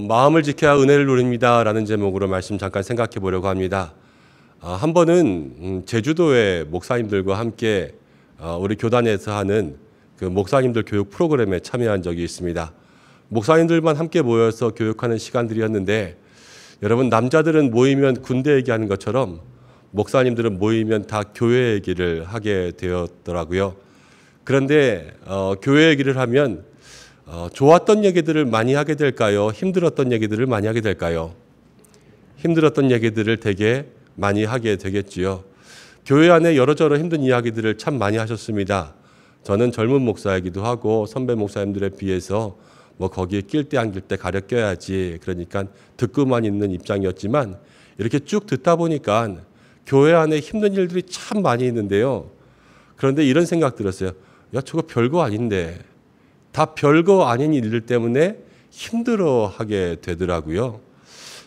마음을 지켜야 은혜를 누립니다 라는 제목으로 말씀 잠깐 생각해 보려고 합니다. 한 번은 제주도의 목사님들과 함께 우리 교단에서 하는 그 목사님들 교육 프로그램에 참여한 적이 있습니다. 목사님들만 함께 모여서 교육하는 시간들이었는데, 여러분, 남자들은 모이면 군대 얘기하는 것처럼 목사님들은 모이면 다 교회 얘기를 하게 되었더라고요. 그런데 교회 얘기를 하면 좋았던 얘기들을 많이 하게 될까요? 힘들었던 얘기들을 많이 하게 될까요? 힘들었던 얘기들을 되게 많이 하게 되겠지요. 교회 안에 여러저러 힘든 이야기들을 참 많이 하셨습니다. 저는 젊은 목사이기도 하고 선배 목사님들에 비해서 뭐 거기에 낄 때 안 낄 때 가려 껴야지, 그러니까 듣고만 있는 입장이었지만, 이렇게 쭉 듣다 보니까 교회 안에 힘든 일들이 참 많이 있는데요. 그런데 이런 생각 들었어요. 야, 저거 별거 아닌데. 다 별거 아닌 일들 때문에 힘들어하게 되더라고요.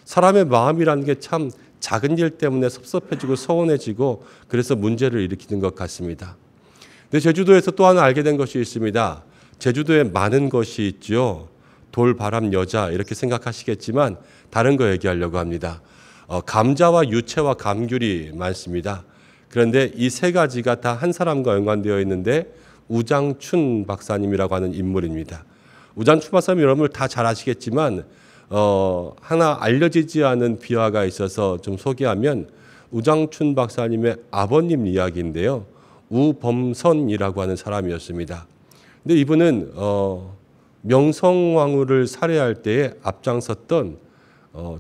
사람의 마음이라는 게 참 작은 일 때문에 섭섭해지고 서운해지고 그래서 문제를 일으키는 것 같습니다. 근데 제주도에서 또 하나 알게 된 것이 있습니다. 제주도에 많은 것이 있죠. 돌, 바람, 여자 이렇게 생각하시겠지만 다른 거 얘기하려고 합니다. 감자와 유채와 감귤이 많습니다. 그런데 이 세 가지가 다 한 사람과 연관되어 있는데 우장춘 박사님이라고 하는 인물입니다. 우장춘 박사님 여러분 다 잘 아시겠지만 하나 알려지지 않은 비화가 있어서 좀 소개하면, 우장춘 박사님의 아버님 이야기인데요. 우범선이라고 하는 사람이었습니다. 근데 이분은 명성황후를 살해할 때에 앞장섰던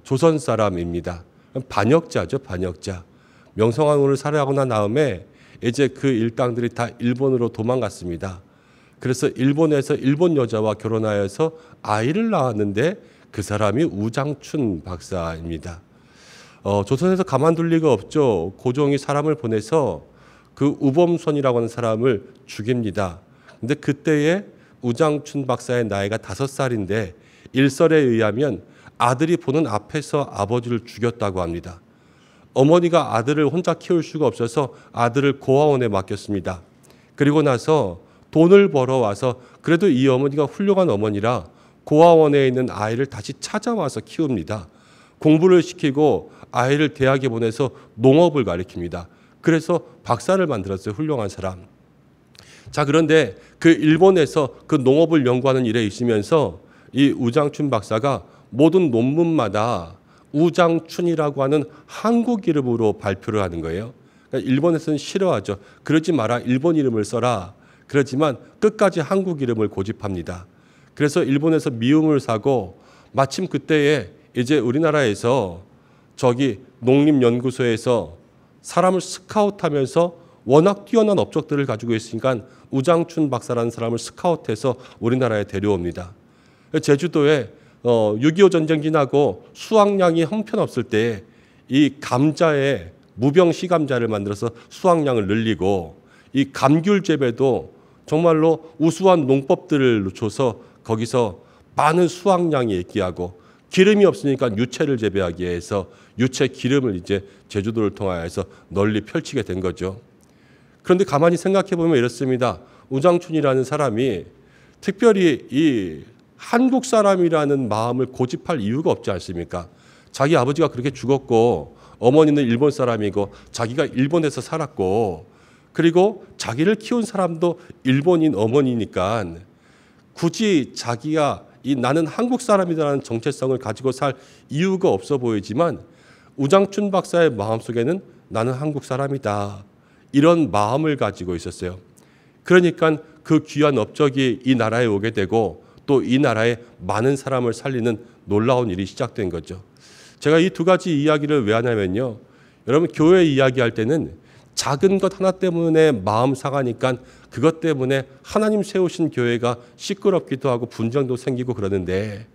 조선 사람입니다. 반역자죠, 반역자. 명성황후를 살해하고 난 다음에 이제 그 일당들이 다 일본으로 도망갔습니다. 그래서 일본에서 일본 여자와 결혼하여서 아이를 낳았는데 그 사람이 우장춘 박사입니다. 조선에서 가만둘 리가 없죠. 고종이 사람을 보내서 그 우범선이라고 하는 사람을 죽입니다. 근데 그때에 우장춘 박사의 나이가 5살인데 일설에 의하면 아들이 보는 앞에서 아버지를 죽였다고 합니다. 어머니가 아들을 혼자 키울 수가 없어서 아들을 고아원에 맡겼습니다. 그리고 나서 돈을 벌어와서, 그래도 이 어머니가 훌륭한 어머니라 고아원에 있는 아이를 다시 찾아와서 키웁니다. 공부를 시키고 아이를 대학에 보내서 농업을 가르칩니다. 그래서 박사를 만들었어요. 훌륭한 사람. 자, 그런데 그 일본에서 그 농업을 연구하는 일에 있으면서 이 우장춘 박사가 모든 논문마다 우장춘이라고 하는 한국 이름으로 발표를 하는 거예요. 그러니까 일본에서는 싫어하죠. 그러지 마라, 일본 이름을 써라. 그렇지만 끝까지 한국 이름을 고집합니다. 그래서 일본에서 미움을 사고, 마침 그때에 이제 우리나라에서 저기 농림연구소에서 사람을 스카웃하면서 워낙 뛰어난 업적들을 가지고 있으니까 우장춘 박사라는 사람을 스카웃해서 우리나라에 데려옵니다. 제주도에 6.25 전쟁 지나고 수확량이 형편없을 때 이 감자에 무병 시감자를 만들어서 수확량을 늘리고, 이 감귤 재배도 정말로 우수한 농법들을 줘서 거기서 많은 수확량이 있기하고, 기름이 없으니까 유채를 재배하기 위해서 유채 기름을 이제 제주도를 통하여서 널리 펼치게 된 거죠. 그런데 가만히 생각해 보면 이렇습니다. 우장춘이라는 사람이 특별히 이 한국 사람이라는 마음을 고집할 이유가 없지 않습니까? 자기 아버지가 그렇게 죽었고 어머니는 일본 사람이고 자기가 일본에서 살았고 그리고 자기를 키운 사람도 일본인 어머니니까 굳이 자기가 나는 한국 사람이라는 정체성을 가지고 살 이유가 없어 보이지만 우장춘 박사의 마음속에는 나는 한국 사람이다. 이런 마음을 가지고 있었어요. 그러니까 그 귀한 업적이 이 나라에 오게 되고 또 이 나라에 많은 사람을 살리는 놀라운 일이 시작된 거죠. 제가 이 두 가지 이야기를 왜 하냐면요. 여러분 교회 이야기할 때는 작은 것 하나 때문에 마음 상하니까 그것 때문에 하나님 세우신 교회가 시끄럽기도 하고 분쟁도 생기고 그러는데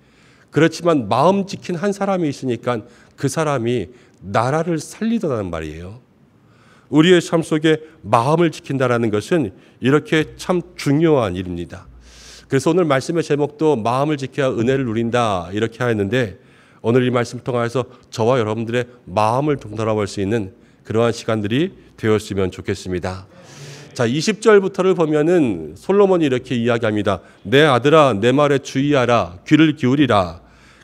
그렇지만 마음 지킨 한 사람이 있으니까 그 사람이 나라를 살리더라는 말이에요. 우리의 삶 속에 마음을 지킨다라는 것은 이렇게 참 중요한 일입니다. 그래서 오늘 말씀의 제목도 마음을 지켜야 은혜를 누린다 이렇게 하였는데 오늘 이 말씀을 통해서 저와 여러분들의 마음을 돌아볼 수 있는 그러한 시간들이 되었으면 좋겠습니다. 자, 20절부터를 보면은 솔로몬이 이렇게 이야기합니다. 내 아들아 내 말에 주의하라 귀를 기울이라.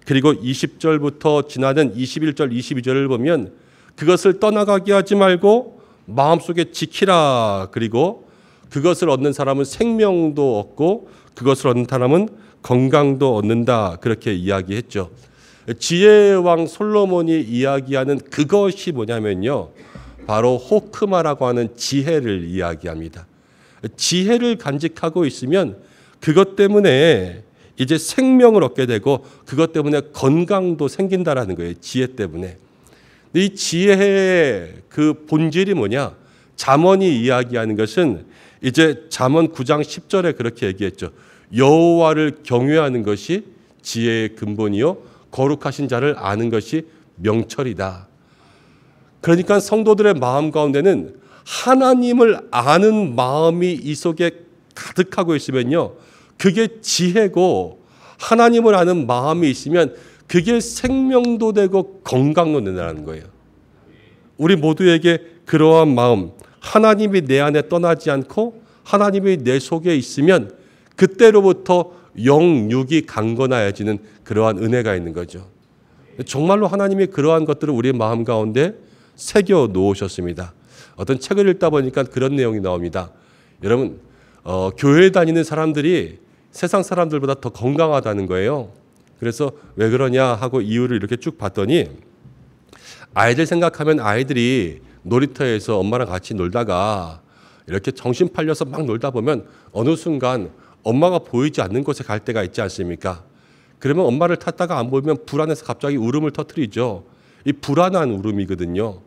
그리고 20절부터 지나는 21절 22절을 보면 그것을 떠나가게 하지 말고 마음속에 지키라. 그리고 그것을 얻는 사람은 생명도 얻고 그것을 얻는 사람은 건강도 얻는다. 그렇게 이야기했죠. 지혜의 왕 솔로몬이 이야기하는 그것이 뭐냐면요. 바로 호크마라고 하는 지혜를 이야기합니다. 지혜를 간직하고 있으면 그것 때문에 이제 생명을 얻게 되고 그것 때문에 건강도 생긴다라는 거예요. 지혜 때문에. 이 지혜의 그 본질이 뭐냐? 잠언이 이야기하는 것은 이제 잠언 9장 10절에 그렇게 얘기했죠. 여호와를 경외하는 것이 지혜의 근본이요 거룩하신 자를 아는 것이 명철이다. 그러니까 성도들의 마음 가운데는 하나님을 아는 마음이 이 속에 가득하고 있으면요. 그게 지혜고 하나님을 아는 마음이 있으면 그게 생명도 되고 건강도 된다는 거예요. 우리 모두에게 그러한 마음, 하나님이 내 안에 떠나지 않고 하나님이 내 속에 있으면 그때로부터 영육이 강건하여지는 그러한 은혜가 있는 거죠. 정말로 하나님이 그러한 것들을 우리 마음 가운데 새겨 놓으셨습니다. 어떤 책을 읽다 보니까 그런 내용이 나옵니다. 여러분, 교회 다니는 사람들이 세상 사람들보다 더 건강하다는 거예요. 그래서 왜 그러냐 하고 이유를 이렇게 쭉 봤더니 아이들 생각하면 아이들이 놀이터에서 엄마랑 같이 놀다가 이렇게 정신 팔려서 막 놀다 보면 어느 순간 엄마가 보이지 않는 곳에 갈 때가 있지 않습니까? 그러면 엄마를 탔다가 안 보이면 불안해서 갑자기 울음을 터뜨리죠. 이 불안한 울음이거든요.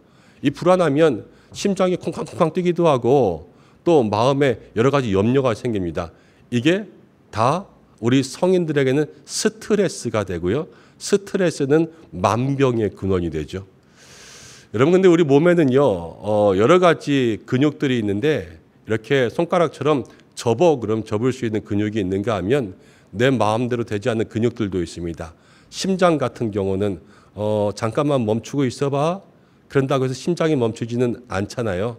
이 불안하면 심장이 콩쾅콩쾅 뛰기도 하고 또 마음에 여러 가지 염려가 생깁니다. 이게 다 우리 성인들에게는 스트레스가 되고요. 스트레스는 만병의 근원이 되죠. 여러분 근데 우리 몸에는요 여러 가지 근육들이 있는데 이렇게 손가락처럼 그럼 접을 수 있는 근육이 있는가 하면 내 마음대로 되지 않는 근육들도 있습니다. 심장 같은 경우는 잠깐만 멈추고 있어봐. 그런다고 해서 심장이 멈추지는 않잖아요.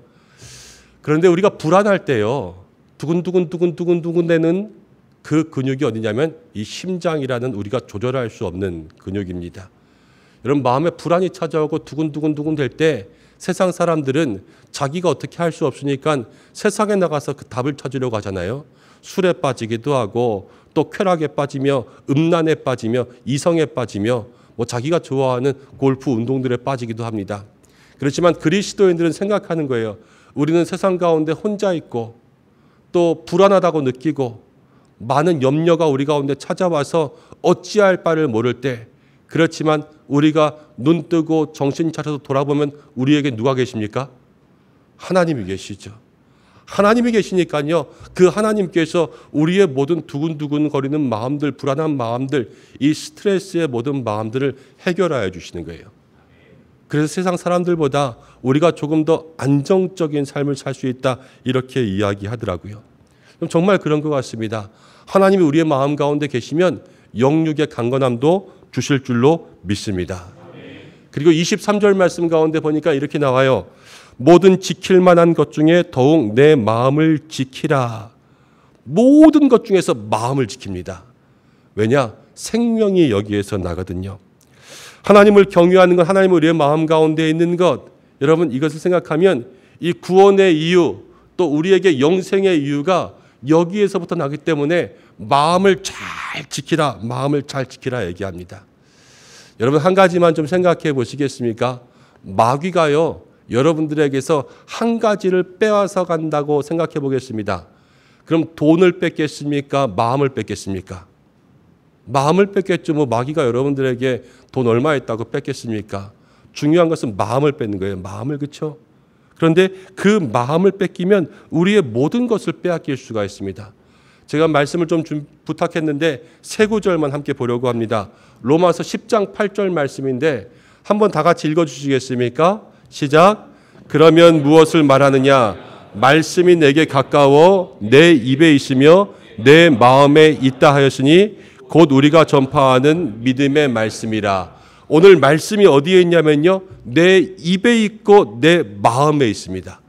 그런데 우리가 불안할 때요. 두근두근 되는 그 근육이 어디냐면 이 심장이라는 우리가 조절할 수 없는 근육입니다. 여러분 마음에 불안이 찾아오고 두근두근 될 때 세상 사람들은 자기가 어떻게 할 수 없으니까 세상에 나가서 그 답을 찾으려고 하잖아요. 술에 빠지기도 하고 또 쾌락에 빠지며 음란에 빠지며 이성에 빠지며 뭐 자기가 좋아하는 골프 운동들에 빠지기도 합니다. 그렇지만 그리스도인들은 생각하는 거예요. 우리는 세상 가운데 혼자 있고 또 불안하다고 느끼고 많은 염려가 우리 가운데 찾아와서 어찌할 바를 모를 때 그렇지만 우리가 눈 뜨고 정신 차려서 돌아보면 우리에게 누가 계십니까? 하나님이 계시죠. 하나님이 계시니까요. 그 하나님께서 우리의 모든 두근두근 거리는 마음들, 불안한 마음들, 이 스트레스의 모든 마음들을 해결하여 주시는 거예요. 그래서 세상 사람들보다 우리가 조금 더 안정적인 삶을 살 수 있다 이렇게 이야기하더라고요. 정말 그런 것 같습니다. 하나님이 우리의 마음 가운데 계시면 영육의 강건함도 주실 줄로 믿습니다. 그리고 23절 말씀 가운데 보니까 이렇게 나와요. 모든 지킬 만한 것 중에 더욱 내 마음을 지키라. 모든 것 중에서 마음을 지킵니다. 왜냐? 생명이 여기에서 나거든요. 하나님을 경외하는 것, 하나님은 우리의 마음 가운데 있는 것, 여러분 이것을 생각하면 이 구원의 이유, 또 우리에게 영생의 이유가 여기에서부터 나기 때문에 마음을 잘 지키라, 마음을 잘 지키라 얘기합니다. 여러분 한 가지만 좀 생각해 보시겠습니까? 마귀가요, 여러분들에게서 한 가지를 빼앗아 간다고 생각해 보겠습니다. 그럼 돈을 뺏겠습니까? 마음을 뺏겠습니까? 마음을 뺏겠죠. 뭐 마귀가 여러분들에게 돈 얼마 있다고 뺏겠습니까? 중요한 것은 마음을 뺏는 거예요. 마음을, 그렇죠? 그런데 그 마음을 뺏기면 우리의 모든 것을 빼앗길 수가 있습니다. 제가 말씀을 좀 부탁했는데 세 구절만 함께 보려고 합니다. 로마서 10장 8절 말씀인데 한번 다 같이 읽어주시겠습니까? 시작. 그러면 무엇을 말하느냐? 말씀이 내게 가까워 내 입에 있으며 내 마음에 있다 하였으니 곧 우리가 전파하는 믿음의 말씀이라. 오늘 말씀이 어디에 있냐면요, 내 입에 있고 내 마음에 있습니다.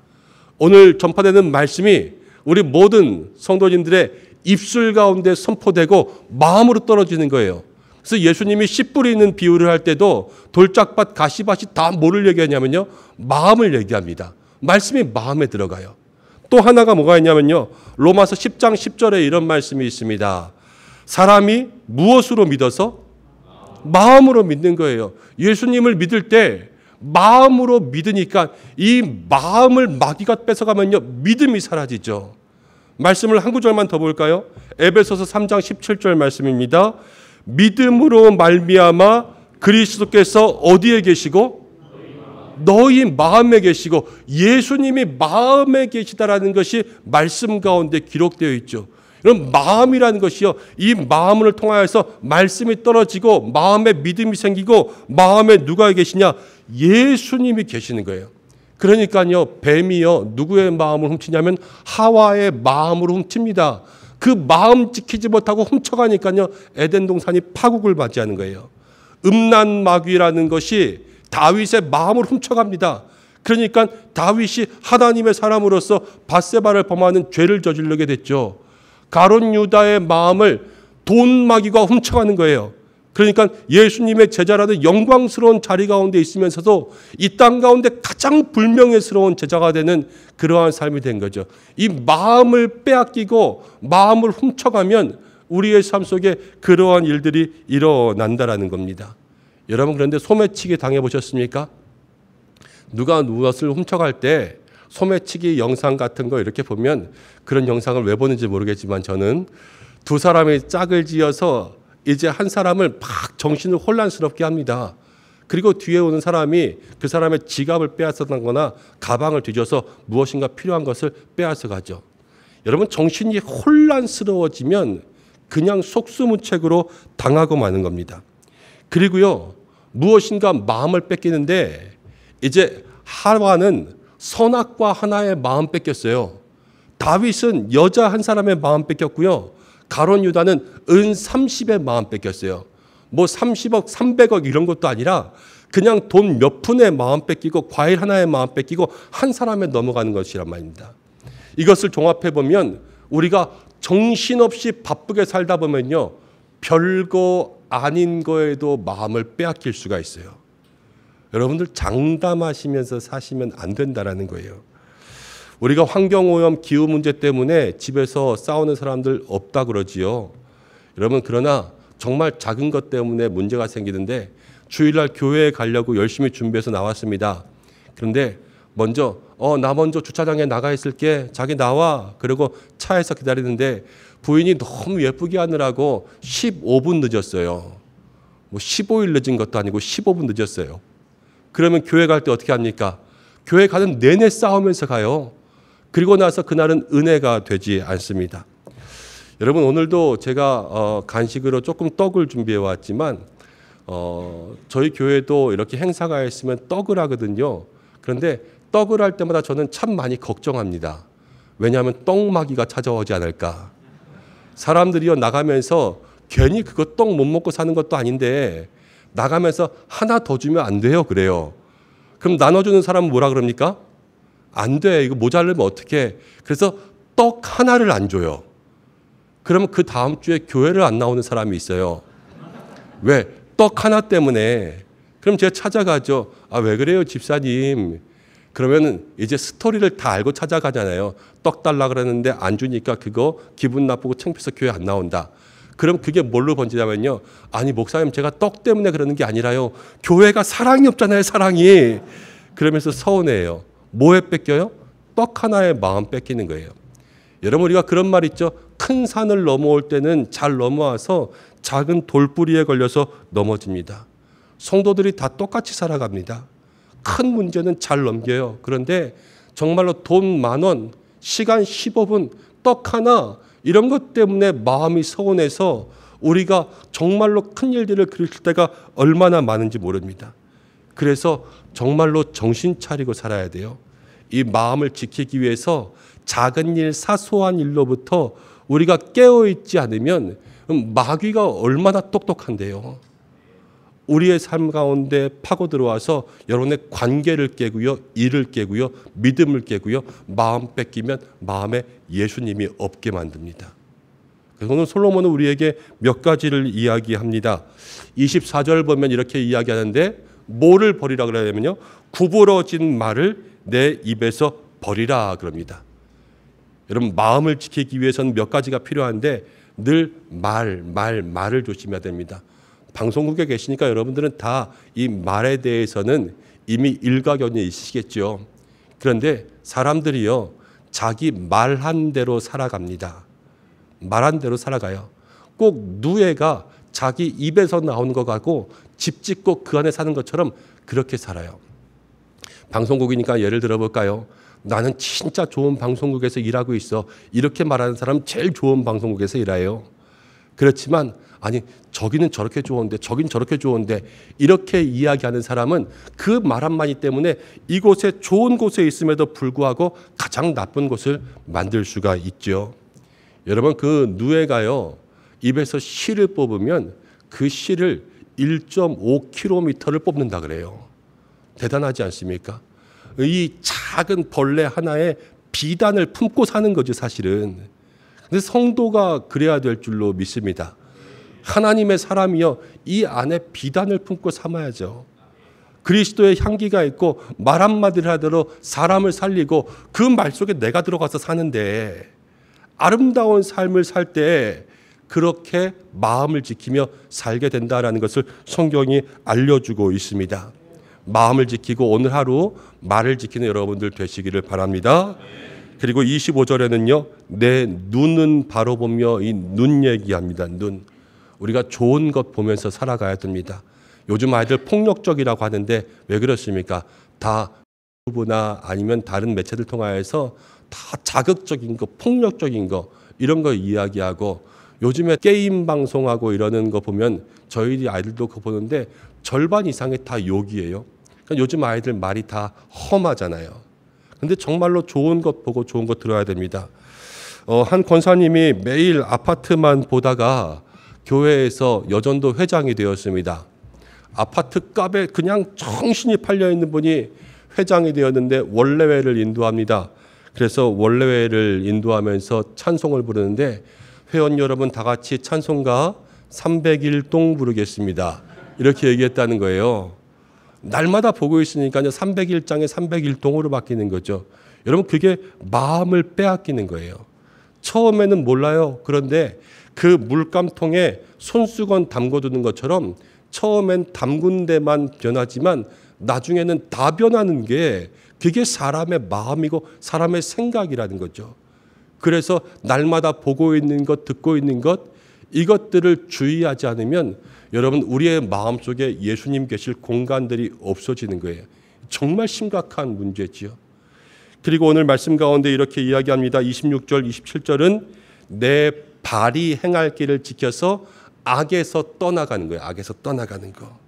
오늘 전파되는 말씀이 우리 모든 성도님들의 입술 가운데 선포되고 마음으로 떨어지는 거예요. 그래서 예수님이 씨 뿌리는 비유를 할 때도 돌짝밭, 가시밭이 다 뭐를 얘기하냐면요, 마음을 얘기합니다. 말씀이 마음에 들어가요. 또 하나가 뭐가 있냐면요, 로마서 10장 10절에 이런 말씀이 있습니다. 사람이 무엇으로 믿어서? 마음으로 믿는 거예요. 예수님을 믿을 때 마음으로 믿으니까 이 마음을 마귀가 뺏어가면요, 믿음이 사라지죠. 말씀을 한 구절만 더 볼까요? 에베소서 3장 17절 말씀입니다. 믿음으로 말미암아 그리스도께서 어디에 계시고? 너희 마음에 계시고, 예수님이 마음에 계시다라는 것이 말씀 가운데 기록되어 있죠. 그럼 마음이라는 것이요, 이 마음을 통하여서 말씀이 떨어지고 마음에 믿음이 생기고 마음에 누가 계시냐? 예수님이 계시는 거예요. 그러니까요, 뱀이요, 누구의 마음을 훔치냐면 하와의 마음으로 훔칩니다. 그 마음 지키지 못하고 훔쳐가니까요, 에덴 동산이 파국을 맞이하는 거예요. 음란 마귀라는 것이 다윗의 마음을 훔쳐갑니다. 그러니까 다윗이 하나님의 사람으로서 밧세바를 범하는 죄를 저지르게 됐죠. 가룟 유다의 마음을 돈 마귀가 훔쳐가는 거예요. 그러니까 예수님의 제자라는 영광스러운 자리 가운데 있으면서도 이 땅 가운데 가장 불명예스러운 제자가 되는 그러한 삶이 된 거죠. 이 마음을 빼앗기고 마음을 훔쳐가면 우리의 삶 속에 그러한 일들이 일어난다라는 겁니다. 여러분, 그런데 소매치기 당해보셨습니까? 누가 무엇을 훔쳐갈 때 소매치기 영상 같은 거 이렇게 보면, 그런 영상을 왜 보는지 모르겠지만 저는 두 사람이 짝을 지어서 이제 한 사람을 막 정신을 혼란스럽게 합니다. 그리고 뒤에 오는 사람이 그 사람의 지갑을 빼앗아가거나 가방을 뒤져서 무엇인가 필요한 것을 빼앗아 가죠. 여러분, 정신이 혼란스러워지면 그냥 속수무책으로 당하고 마는 겁니다. 그리고요, 무엇인가 마음을 뺏기는데 이제 하와는 선악과 하나의 마음 뺏겼어요. 다윗은 여자 한 사람의 마음 뺏겼고요. 가룟 유다는 은 30의 마음 뺏겼어요. 뭐 30억, 300억 이런 것도 아니라 그냥 돈 몇 푼의 마음 뺏기고 과일 하나의 마음 뺏기고 한 사람에 넘어가는 것이란 말입니다. 이것을 종합해 보면 우리가 정신없이 바쁘게 살다 보면요, 별거 아닌 거에도 마음을 빼앗길 수가 있어요. 여러분들 장담하시면서 사시면 안 된다라는 거예요. 우리가 환경오염, 기후 문제 때문에 집에서 싸우는 사람들 없다 그러지요. 여러분, 그러나 정말 작은 것 때문에 문제가 생기는데 주일날 교회에 가려고 열심히 준비해서 나왔습니다. 그런데 나 먼저 주차장에 나가 있을게. 자기 나와. 그리고 차에서 기다리는데 부인이 너무 예쁘게 하느라고 15분 늦었어요. 뭐 15일 늦은 것도 아니고 15분 늦었어요. 그러면 교회 갈 때 어떻게 합니까? 교회 가는 내내 싸우면서 가요. 그리고 나서 그날은 은혜가 되지 않습니다. 여러분, 오늘도 제가 간식으로 조금 떡을 준비해 왔지만 저희 교회도 이렇게 행사가 있으면 떡을 하거든요. 그런데 떡을 할 때마다 저는 참 많이 걱정합니다. 왜냐하면 떡마귀가 찾아오지 않을까. 사람들이요, 나가면서 괜히 그거 떡 못 먹고 사는 것도 아닌데 나가면서 하나 더 주면 안 돼요, 그래요. 그럼 나눠주는 사람은 뭐라 그럽니까? 안 돼, 이거 모자르면 어떡해. 그래서 떡 하나를 안 줘요. 그러면 그 다음 주에 교회를 안 나오는 사람이 있어요. 왜? 떡 하나 때문에. 그럼 제가 찾아가죠. 아, 왜 그래요, 집사님? 그러면은 이제 스토리를 다 알고 찾아가잖아요. 떡 달라 그러는데 안 주니까 그거 기분 나쁘고 창피해서 교회 안 나온다. 그럼 그게 뭘로 번지냐면요. 아니, 목사님, 제가 떡 때문에 그러는 게 아니라요. 교회가 사랑이 없잖아요, 사랑이. 그러면서 서운해요. 뭐에 뺏겨요? 떡 하나에 마음 뺏기는 거예요. 여러분, 우리가 그런 말 있죠. 큰 산을 넘어올 때는 잘 넘어와서 작은 돌뿌리에 걸려서 넘어집니다. 성도들이 다 똑같이 살아갑니다. 큰 문제는 잘 넘겨요. 그런데 정말로 돈 10,000원, 시간 15분, 떡 하나 이런 것 때문에 마음이 서운해서 우리가 정말로 큰 일들을 그릴 때가 얼마나 많은지 모릅니다. 그래서 정말로 정신 차리고 살아야 돼요. 이 마음을 지키기 위해서 작은 일, 사소한 일로부터 우리가 깨어있지 않으면 마귀가 얼마나 똑똑한데요. 우리의 삶 가운데 파고 들어와서 여러분의 관계를 깨고요, 일을 깨고요, 믿음을 깨고요, 마음 뺏기면 마음에 예수님이 없게 만듭니다. 그래서 오늘 솔로몬은 우리에게 몇 가지를 이야기합니다. 24절 보면 이렇게 이야기하는데 뭐를 버리라 그러냐면요, 구부러진 말을 내 입에서 버리라 그럽니다. 여러분, 마음을 지키기 위해서는 몇 가지가 필요한데 늘 말을 조심해야 됩니다. 방송국에 계시니까 여러분들은 다 이 말에 대해서는 이미 일가견이 있으시겠죠. 그런데 사람들이요, 자기 말한 대로 살아갑니다. 말한 대로 살아가요. 꼭 누에가 자기 입에서 나오는 것 같고 집 짓고 그 안에 사는 것처럼 그렇게 살아요. 방송국이니까 예를 들어볼까요? 나는 진짜 좋은 방송국에서 일하고 있어. 이렇게 말하는 사람 제일 좋은 방송국에서 일해요. 그렇지만 아니, 저기는 저렇게 좋은데 저긴 저렇게 좋은데 이렇게 이야기하는 사람은 그 말 한마디 때문에 이곳에 좋은 곳에 있음에도 불구하고 가장 나쁜 곳을 만들 수가 있죠. 여러분, 그 누에가요, 입에서 씨를 뽑으면 그 씨를 1.5km를 뽑는다 그래요. 대단하지 않습니까? 이 작은 벌레 하나에 비단을 품고 사는 거죠, 사실은. 근데 성도가 그래야 될 줄로 믿습니다. 하나님의 사람이요, 이 안에 비단을 품고 삼아야죠. 그리스도의 향기가 있고 말 한마디를 하더라도 사람을 살리고 그 말 속에 내가 들어가서 사는데, 아름다운 삶을 살 때 그렇게 마음을 지키며 살게 된다라는 것을 성경이 알려주고 있습니다. 마음을 지키고 오늘 하루 말을 지키는 여러분들 되시기를 바랍니다. 그리고 25절에는요, 내 눈은 바로 보며, 이 눈 얘기합니다. 눈. 우리가 좋은 것 보면서 살아가야 됩니다. 요즘 아이들 폭력적이라고 하는데 왜 그렇습니까? 다 유튜브나 아니면 다른 매체들 통하여서 다 자극적인 거, 폭력적인 거, 이런 거 이야기하고, 요즘에 게임 방송하고 이러는 거 보면 저희 아이들도 그거 보는데 절반 이상이 다 욕이에요. 그러니까 요즘 아이들 말이 다 험하잖아요. 근데 정말로 좋은 것 보고 좋은 것 들어야 됩니다. 한 권사님이 매일 아파트만 보다가 교회에서 여전도 회장이 되었습니다. 아파트 값에 그냥 정신이 팔려 있는 분이 회장이 되었는데 원래회를 인도합니다. 그래서 원래회를 인도하면서 찬송을 부르는데, 회원 여러분 다 같이 찬송가 301동 부르겠습니다. 이렇게 얘기했다는 거예요. 날마다 보고 있으니까요, 301장에 301동으로 바뀌는 거죠. 여러분, 그게 마음을 빼앗기는 거예요. 처음에는 몰라요. 그런데 그 물감통에 손수건 담궈두는 것처럼 처음엔 담근 데만 변하지만 나중에는 다 변하는 게, 그게 사람의 마음이고 사람의 생각이라는 거죠. 그래서 날마다 보고 있는 것, 듣고 있는 것, 이것들을 주의하지 않으면 여러분, 우리의 마음속에 예수님 계실 공간들이 없어지는 거예요. 정말 심각한 문제지요. 그리고 오늘 말씀 가운데 이렇게 이야기합니다. 26절, 27절은 내 발이 행할 길을 지켜서 악에서 떠나가는 거예요. 악에서 떠나가는 거.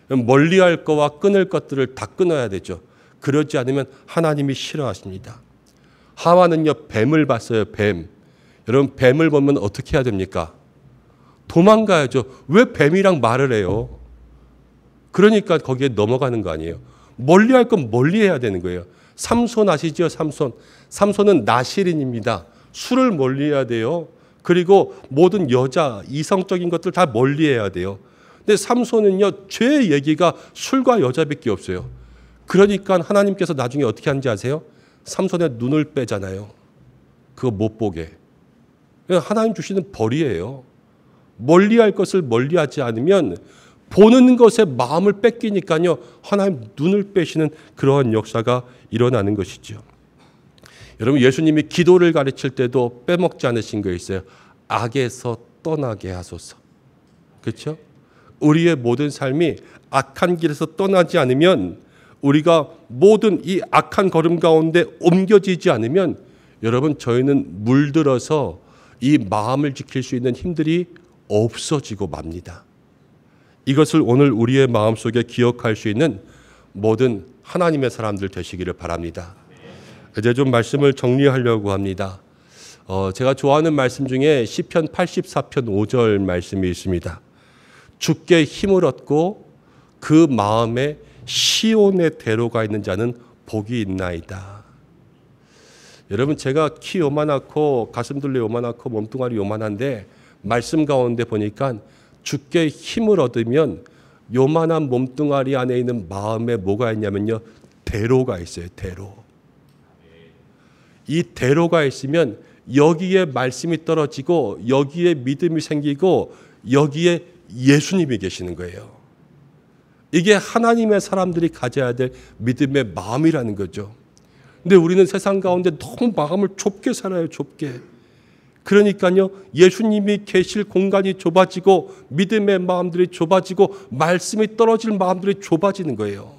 멀리할 거와 끊을 것들을 다 끊어야 되죠. 그러지 않으면 하나님이 싫어하십니다. 하와는요, 뱀을 봤어요. 뱀. 여러분, 뱀을 보면 어떻게 해야 됩니까? 도망가야죠. 왜 뱀이랑 말을 해요? 그러니까 거기에 넘어가는 거 아니에요. 멀리할 건 멀리해야 되는 거예요. 삼손 아시죠? 삼손은 나실인입니다. 술을 멀리해야 돼요. 그리고 모든 여자, 이성적인 것들 다 멀리해야 돼요. 근데 삼손은요, 죄 얘기가 술과 여자밖에 없어요. 그러니까 하나님께서 나중에 어떻게 하는지 아세요? 삼손의 눈을 빼잖아요. 그거 못 보게. 하나님 주시는 벌이에요. 멀리할 것을 멀리하지 않으면 보는 것에 마음을 뺏기니까요, 하나님 눈을 빼시는 그러한 역사가 일어나는 것이죠. 여러분, 예수님이 기도를 가르칠 때도 빼먹지 않으신 거 있어요. 악에서 떠나게 하소서. 그렇죠? 우리의 모든 삶이 악한 길에서 떠나지 않으면, 우리가 모든 이 악한 걸음 가운데 옮겨지지 않으면, 여러분, 저희는 물들어서 이 마음을 지킬 수 있는 힘들이 없어지고 맙니다. 이것을 오늘 우리의 마음속에 기억할 수 있는 모든 하나님의 사람들 되시기를 바랍니다. 이제 좀 말씀을 정리하려고 합니다. 제가 좋아하는 말씀 중에 시편 84편 5절 말씀이 있습니다. 주께 힘을 얻고 그 마음에 시온의 대로가 있는 자는 복이 있나이다. 여러분, 제가 키 요만하고 가슴둘레 요만하고 몸뚱아리 요만한데 말씀 가운데 보니까 주께 힘을 얻으면 요만한 몸뚱아리 안에 있는 마음에 뭐가 있냐면요, 대로가 있어요. 대로. 이 대로가 있으면 여기에 말씀이 떨어지고 여기에 믿음이 생기고 여기에 예수님이 계시는 거예요. 이게 하나님의 사람들이 가져야 될 믿음의 마음이라는 거죠. 근데 우리는 세상 가운데 너무 마음을 좁게 살아요. 좁게. 그러니까요, 예수님이 계실 공간이 좁아지고 믿음의 마음들이 좁아지고 말씀이 떨어질 마음들이 좁아지는 거예요.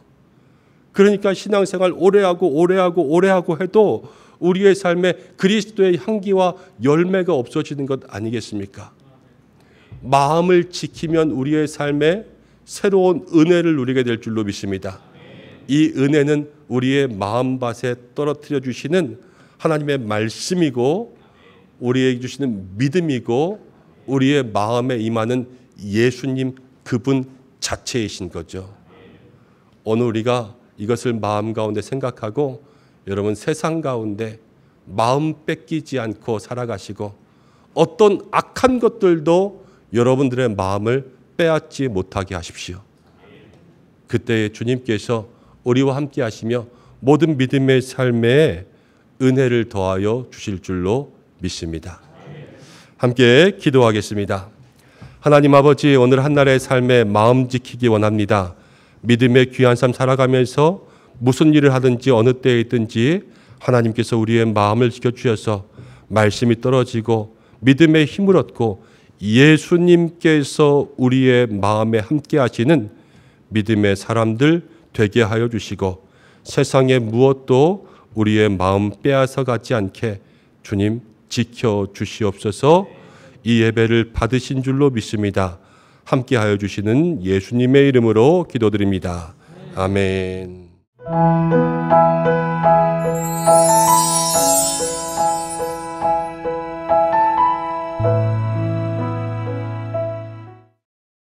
그러니까 신앙생활 오래하고 해도 우리의 삶에 그리스도의 향기와 열매가 없어지는 것 아니겠습니까? 마음을 지키면 우리의 삶에 새로운 은혜를 누리게 될 줄로 믿습니다. 이 은혜는 우리의 마음밭에 떨어뜨려 주시는 하나님의 말씀이고, 우리에게 주시는 믿음이고, 우리의 마음에 임하는 예수님 그분 자체이신 거죠. 오늘 우리가 이것을 마음 가운데 생각하고, 여러분, 세상 가운데 마음 뺏기지 않고 살아가시고 어떤 악한 것들도 여러분들의 마음을 빼앗지 못하게 하십시오. 그때 주님께서 우리와 함께 하시며 모든 믿음의 삶에 은혜를 더하여 주실 줄로 믿습니다. 함께 기도하겠습니다. 하나님 아버지, 오늘 한날의 삶에 마음 지키기 원합니다. 믿음의 귀한 삶 살아가면서 무슨 일을 하든지 어느 때에 있든지 하나님께서 우리의 마음을 지켜주셔서 말씀이 떨어지고 믿음의 힘을 얻고 예수님께서 우리의 마음에 함께 하시는 믿음의 사람들 되게 하여 주시고, 세상의 무엇도 우리의 마음 빼앗아 가지 않게 주님 지켜주시옵소서. 이 예배를 받으신 줄로 믿습니다. 함께 하여 주시는 예수님의 이름으로 기도드립니다. 아멘.